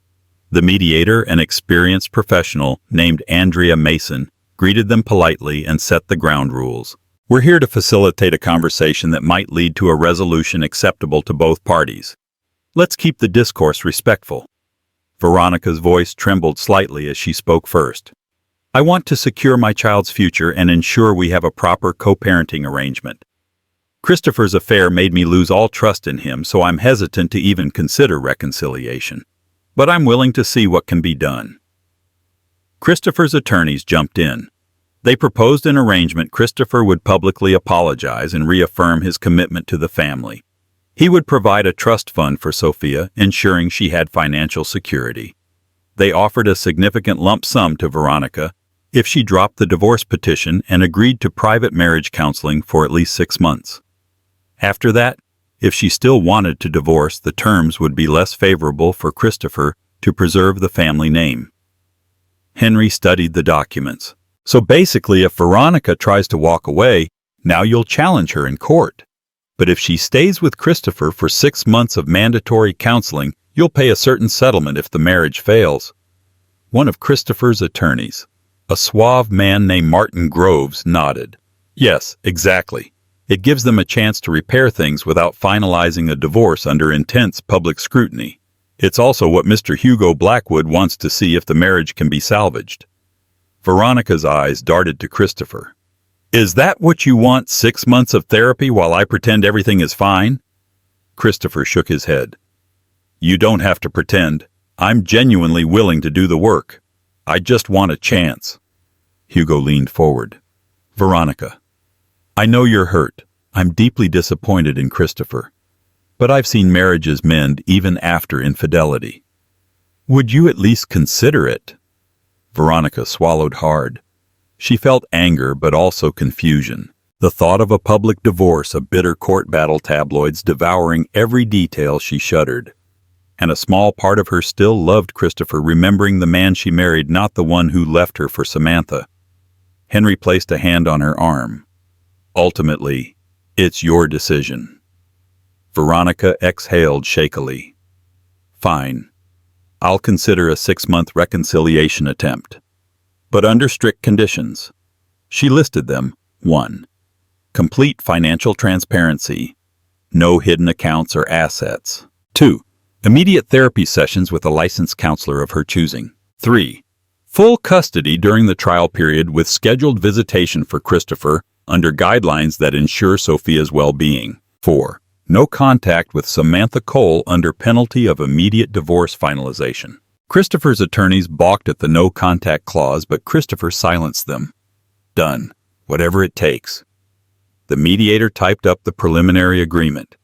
The mediator, an experienced professional named Andrea Mason, greeted them politely, and set the ground rules. We're here to facilitate a conversation that might lead to a resolution acceptable to both parties. Let's keep the discourse respectful. Veronica's voice trembled slightly as she spoke first. I want to secure my child's future and ensure we have a proper co-parenting arrangement. Christopher's affair made me lose all trust in him, so I'm hesitant to even consider reconciliation. But I'm willing to see what can be done. Christopher's attorneys jumped in. They proposed an arrangement. Christopher would publicly apologize and reaffirm his commitment to the family. He would provide a trust fund for Sophia, ensuring she had financial security. They offered a significant lump sum to Veronica if she dropped the divorce petition and agreed to private marriage counseling for at least 6 months. After that, if she still wanted to divorce, the terms would be less favorable for Christopher to preserve the family name. Henry studied the documents. So basically, if Veronica tries to walk away, now you'll challenge her in court. But if she stays with Christopher for 6 months of mandatory counseling, you'll pay a certain settlement if the marriage fails. One of Christopher's attorneys, a suave man named Martin Groves, nodded. Yes, exactly. It gives them a chance to repair things without finalizing a divorce under intense public scrutiny. It's also what Mr. Hugo Blackwood wants to see if the marriage can be salvaged. Veronica's eyes darted to Christopher. Is that what you want, 6 months of therapy while I pretend everything is fine? Christopher shook his head. You don't have to pretend. I'm genuinely willing to do the work. I just want a chance. Hugo leaned forward. Veronica, I know you're hurt. I'm deeply disappointed in Christopher. But I've seen marriages mend even after infidelity. Would you at least consider it? Veronica swallowed hard. She felt anger but also confusion. The thought of a public divorce, a bitter court battle, tabloids devouring every detail, she shuddered. And a small part of her still loved Christopher, remembering the man she married, not the one who left her for Samantha. Henry placed a hand on her arm. Ultimately, it's your decision. Veronica exhaled shakily. Fine. I'll consider a 6-month reconciliation attempt. But under strict conditions. She listed them. 1. Complete financial transparency. No hidden accounts or assets. 2. Immediate therapy sessions with a licensed counselor of her choosing. 3. Full custody during the trial period with scheduled visitation for Christopher under guidelines that ensure Sophia's well-being. 4. No contact with Samantha Cole under penalty of immediate divorce finalization. Christopher's attorneys balked at the no-contact clause, but Christopher silenced them. Done. Whatever it takes. The mediator typed up the preliminary agreement.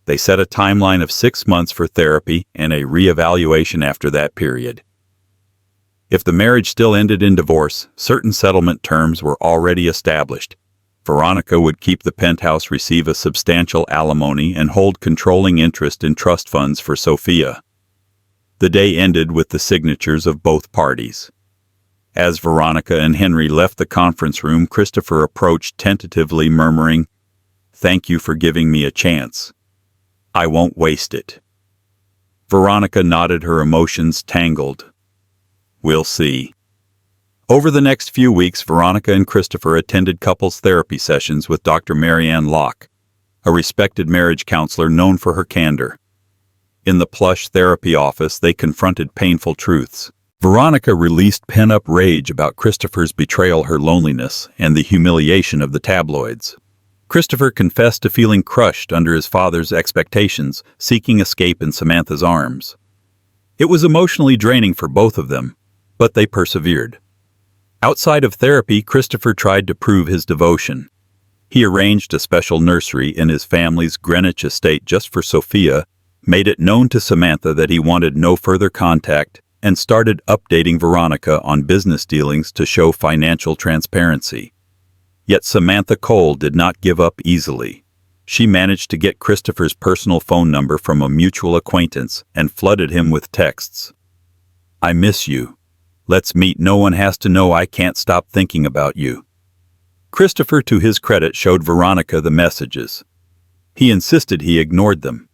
They set a timeline of 6 months for therapy and a reevaluation after that period. If the marriage still ended in divorce, certain settlement terms were already established. Veronica would keep the penthouse, receive a substantial alimony, and hold controlling interest in trust funds for Sophia. The day ended with the signatures of both parties. As Veronica and Henry left the conference room, Christopher approached tentatively, murmuring, "Thank you for giving me a chance. I won't waste it." Veronica nodded, her emotions tangled. We'll see. Over the next few weeks, Veronica and Christopher attended couples therapy sessions with Dr. Marianne Locke, a respected marriage counselor known for her candor. In the plush therapy office, they confronted painful truths. Veronica released pent-up rage about Christopher's betrayal, her loneliness, and the humiliation of the tabloids. Christopher confessed to feeling crushed under his father's expectations, seeking escape in Samantha's arms. It was emotionally draining for both of them, but they persevered. Outside of therapy, Christopher tried to prove his devotion. He arranged a special nursery in his family's Greenwich estate just for Sophia, made it known to Samantha that he wanted no further contact, and started updating Veronica on business dealings to show financial transparency. Yet Samantha Cole did not give up easily. She managed to get Christopher's personal phone number from a mutual acquaintance and flooded him with texts. "I miss you. Let's meet. No one has to know I can't stop thinking about you." Christopher, to his credit, showed Veronica the messages. He insisted he ignored them.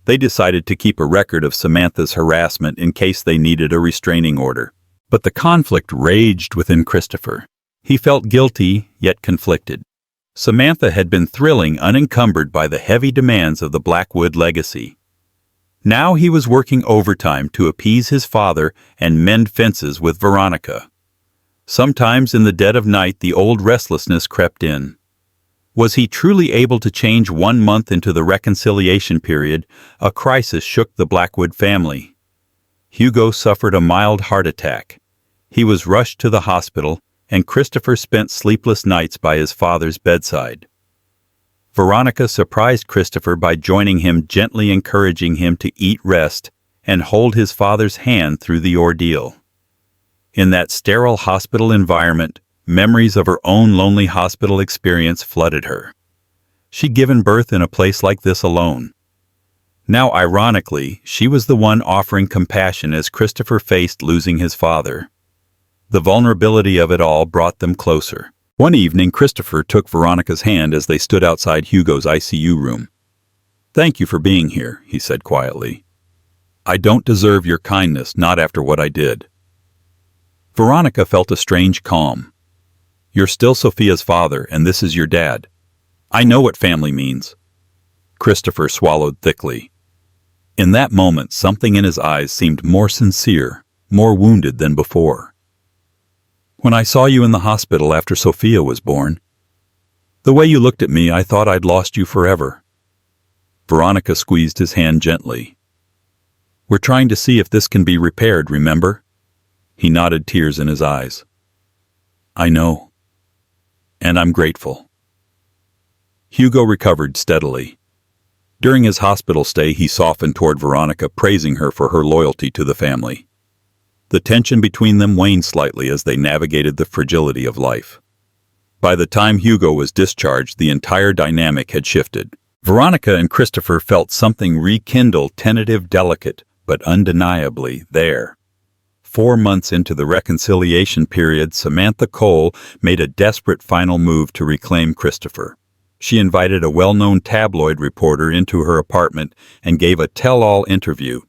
They decided to keep a record of Samantha's harassment in case they needed a restraining order. But the conflict raged within Christopher. He felt guilty, yet conflicted. Samantha had been thrilling, unencumbered by the heavy demands of the Blackwood legacy. Now he was working overtime to appease his father and mend fences with Veronica. Sometimes in the dead of night the old restlessness crept in. Was he truly able to change 1 month into the reconciliation period? A crisis shook the Blackwood family. Hugo suffered a mild heart attack. He was rushed to the hospital, and Christopher spent sleepless nights by his father's bedside. Veronica surprised Christopher by joining him, gently encouraging him to eat, rest, and hold his father's hand through the ordeal. In that sterile hospital environment, memories of her own lonely hospital experience flooded her. She'd given birth in a place like this alone. Now, ironically, she was the one offering compassion as Christopher faced losing his father. The vulnerability of it all brought them closer. One evening, Christopher took Veronica's hand as they stood outside Hugo's ICU room. "Thank you for being here," he said quietly. "I don't deserve your kindness, not after what I did." Veronica felt a strange calm. "You're still Sophia's father, and this is your dad. I know what family means." Christopher swallowed thickly. In that moment, something in his eyes seemed more sincere, more wounded than before. "When I saw you in the hospital after Sophia was born, the way you looked at me, I thought I'd lost you forever." Veronica squeezed his hand gently. "We're trying to see if this can be repaired, remember?" He nodded, tears in his eyes. "I know. And I'm grateful." Hugo recovered steadily. During his hospital stay, he softened toward Veronica, praising her for her loyalty to the family. The tension between them waned slightly as they navigated the fragility of life. By the time Hugo was discharged, the entire dynamic had shifted. Veronica and Christopher felt something rekindle, tentative, delicate, but undeniably there. 4 months into the reconciliation period, Samantha Cole made a desperate final move to reclaim Christopher. She invited a well-known tabloid reporter into her apartment and gave a tell-all interview.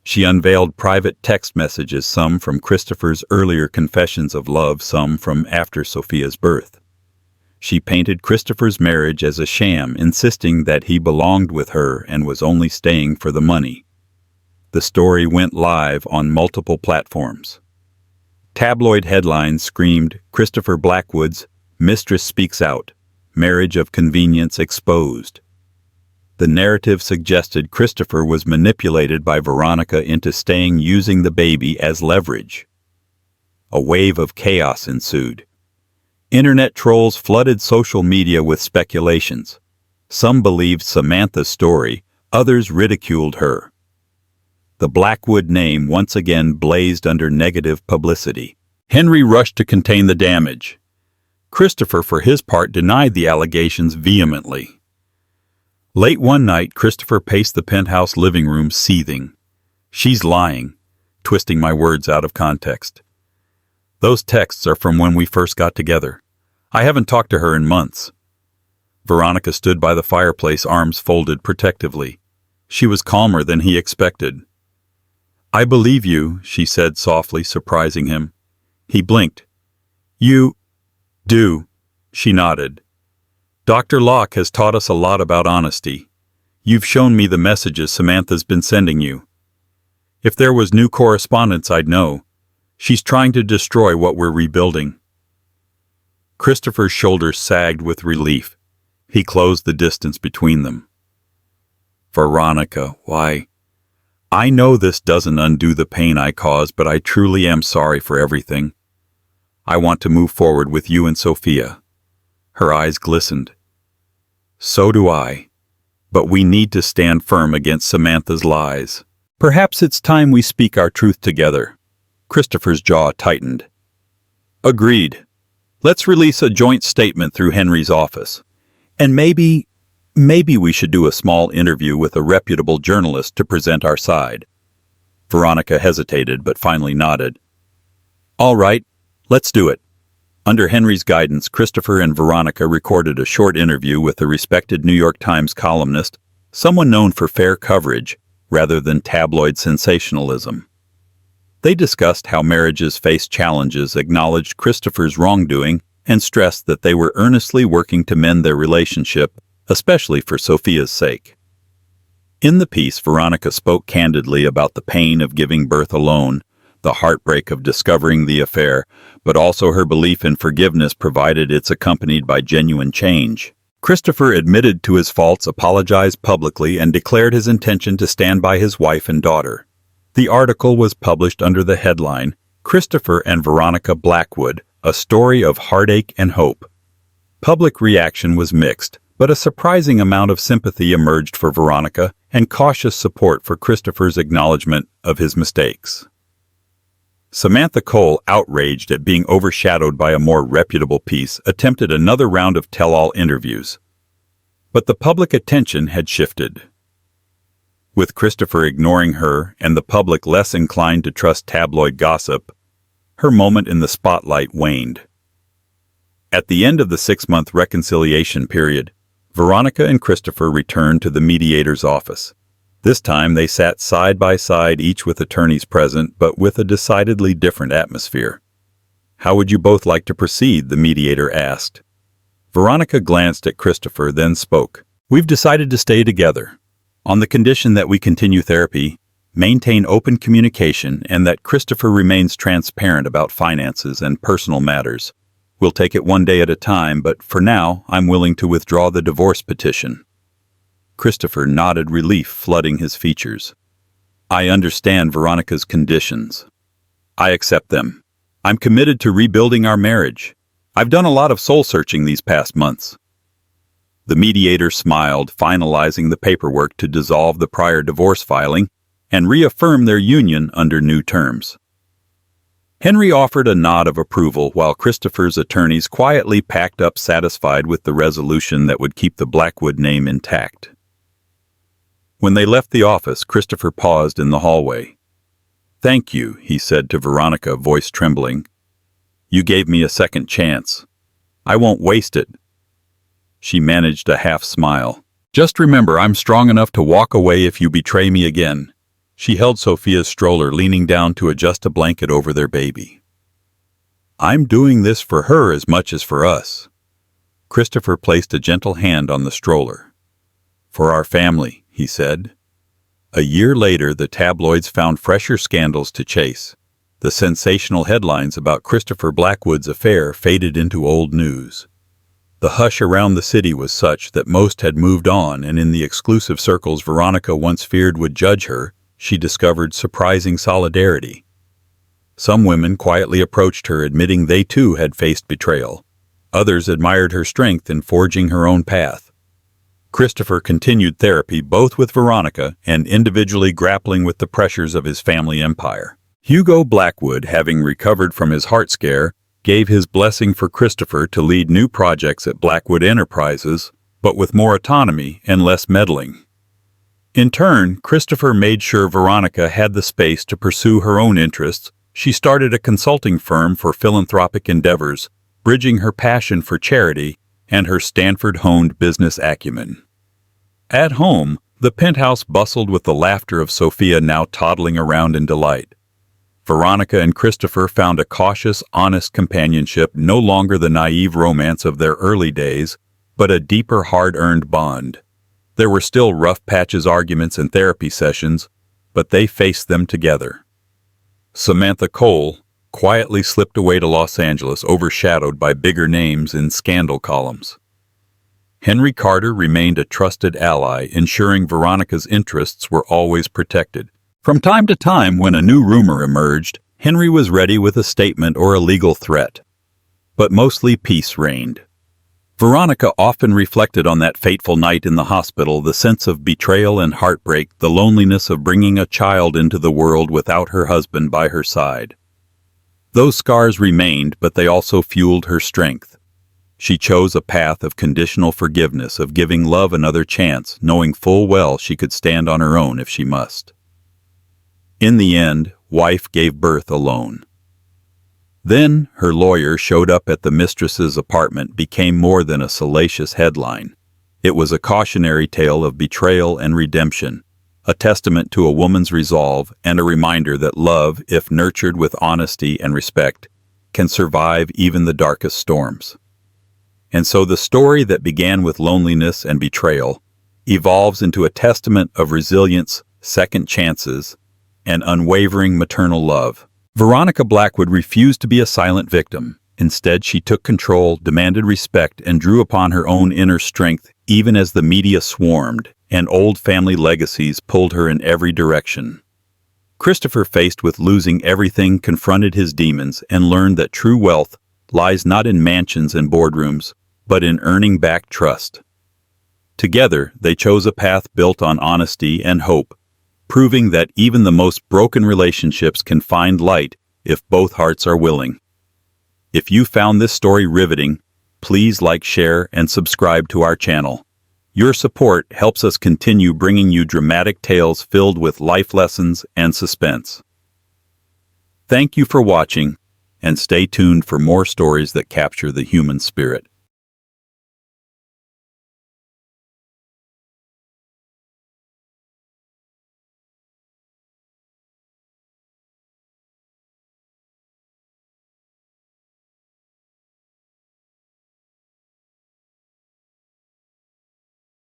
She unveiled private text messages, some from Christopher's earlier confessions of love, some from after Sophia's birth. She painted Christopher's marriage as a sham, insisting that he belonged with her and was only staying for the money. The story went live on multiple platforms. Tabloid headlines screamed, "Christopher Blackwood's Mistress speaks out. Marriage of convenience exposed." The narrative suggested Christopher was manipulated by Veronica into staying, using the baby as leverage. A wave of chaos ensued. Internet trolls flooded social media with speculations. Some believed Samantha's story, others ridiculed her. The Blackwood name once again blazed under negative publicity. Henry rushed to contain the damage. Christopher, for his part, denied the allegations vehemently. Late one night, Christopher paced the penthouse living room, seething. "She's lying," twisting my words out of context. "Those texts are from when we first got together. I haven't talked to her in months." Veronica stood by the fireplace, arms folded protectively. She was calmer than he expected. "I believe you," she said softly, surprising him. He blinked. "You do," she nodded. "Dr. Locke has taught us a lot about honesty. You've shown me the messages Samantha's been sending you. If there was new correspondence, I'd know. She's trying to destroy what we're rebuilding." Christopher's shoulders sagged with relief. He closed the distance between them. "Veronica, why? I know this doesn't undo the pain I caused, but I truly am sorry for everything. I want to move forward with you and Sophia." Her eyes glistened. "So do I. But we need to stand firm against Samantha's lies. Perhaps it's time we speak our truth together." Christopher's jaw tightened. "Agreed. Let's release a joint statement through Henry's office. And maybe we should do a small interview with a reputable journalist to present our side." Veronica hesitated, but finally nodded. "All right, let's do it." Under Henry's guidance, Christopher and Veronica recorded a short interview with a respected New York Times columnist, someone known for fair coverage rather than tabloid sensationalism. They discussed how marriages face challenges, acknowledged Christopher's wrongdoing, and stressed that they were earnestly working to mend their relationship, especially for Sophia's sake. In the piece, Veronica spoke candidly about the pain of giving birth alone, the heartbreak of discovering the affair, but also her belief in forgiveness provided it's accompanied by genuine change. Christopher admitted to his faults, apologized publicly, and declared his intention to stand by his wife and daughter. The article was published under the headline, "Christopher and Veronica Blackwood, a story of heartache and hope." Public reaction was mixed, but a surprising amount of sympathy emerged for Veronica and cautious support for Christopher's acknowledgement of his mistakes. Samantha Cole, outraged at being overshadowed by a more reputable piece, attempted another round of tell-all interviews. But the public attention had shifted. With Christopher ignoring her and the public less inclined to trust tabloid gossip, her moment in the spotlight waned. At the end of the 6-month reconciliation period, Veronica and Christopher returned to the mediator's office. This time they sat side by side, each with attorneys present, but with a decidedly different atmosphere. "How would you both like to proceed?" the mediator asked. Veronica glanced at Christopher, then spoke. "We've decided to stay together, on the condition that we continue therapy, maintain open communication, and that Christopher remains transparent about finances and personal matters. We'll take it one day at a time, but for now, I'm willing to withdraw the divorce petition." Christopher nodded, relief flooding his features. "I understand Veronica's conditions. I accept them. I'm committed to rebuilding our marriage. I've done a lot of soul-searching these past months." The mediator smiled, finalizing the paperwork to dissolve the prior divorce filing and reaffirm their union under new terms. Henry offered a nod of approval while Christopher's attorneys quietly packed up, satisfied with the resolution that would keep the Blackwood name intact. When they left the office, Christopher paused in the hallway. "Thank you," he said to Veronica, voice trembling. "You gave me a second chance. I won't waste it." She managed a half smile. "Just remember, I'm strong enough to walk away if you betray me again." She held Sophia's stroller, leaning down to adjust a blanket over their baby. "I'm doing this for her as much as for us." Christopher placed a gentle hand on the stroller. "For our family," he said. A year later, the tabloids found fresher scandals to chase. The sensational headlines about Christopher Blackwood's affair faded into old news. The hush around the city was such that most had moved on, and in the exclusive circles Veronica once feared would judge her, she discovered surprising solidarity. Some women quietly approached her, admitting they too had faced betrayal. Others admired her strength in forging her own path. Christopher continued therapy both with Veronica and individually, grappling with the pressures of his family empire. Hugo Blackwood, having recovered from his heart scare, gave his blessing for Christopher to lead new projects at Blackwood Enterprises, but with more autonomy and less meddling. In turn, Christopher made sure Veronica had the space to pursue her own interests. She started a consulting firm for philanthropic endeavors, bridging her passion for charity and her Stanford-honed business acumen. At home, the penthouse bustled with the laughter of Sophia, now toddling around in delight. Veronica and Christopher found a cautious, honest companionship, no longer the naive romance of their early days, but a deeper, hard-earned bond. There were still rough patches, arguments, and therapy sessions, but they faced them together. Samantha Cole quietly slipped away to Los Angeles, overshadowed by bigger names in scandal columns. Henry Carter remained a trusted ally, ensuring Veronica's interests were always protected. From time to time, when a new rumor emerged, Henry was ready with a statement or a legal threat. But mostly peace reigned. Veronica often reflected on that fateful night in the hospital, the sense of betrayal and heartbreak, the loneliness of bringing a child into the world without her husband by her side. Those scars remained, but they also fueled her strength. She chose a path of conditional forgiveness, of giving love another chance, knowing full well she could stand on her own if she must. In the end, wife gave birth alone. Then, her lawyer showed up at the mistress's apartment became more than a salacious headline. It was a cautionary tale of betrayal and redemption, a testament to a woman's resolve and a reminder that love, if nurtured with honesty and respect, can survive even the darkest storms. And so the story that began with loneliness and betrayal evolves into a testament of resilience, second chances, and unwavering maternal love. Veronica Blackwood refused to be a silent victim. Instead, she took control, demanded respect, and drew upon her own inner strength even as the media swarmed and old family legacies pulled her in every direction. Christopher, faced with losing everything, confronted his demons and learned that true wealth lies not in mansions and boardrooms, but in earning back trust. Together, they chose a path built on honesty and hope, proving that even the most broken relationships can find light if both hearts are willing. If you found this story riveting, please like, share, and subscribe to our channel. Your support helps us continue bringing you dramatic tales filled with life lessons and suspense. Thank you for watching, and stay tuned for more stories that capture the human spirit.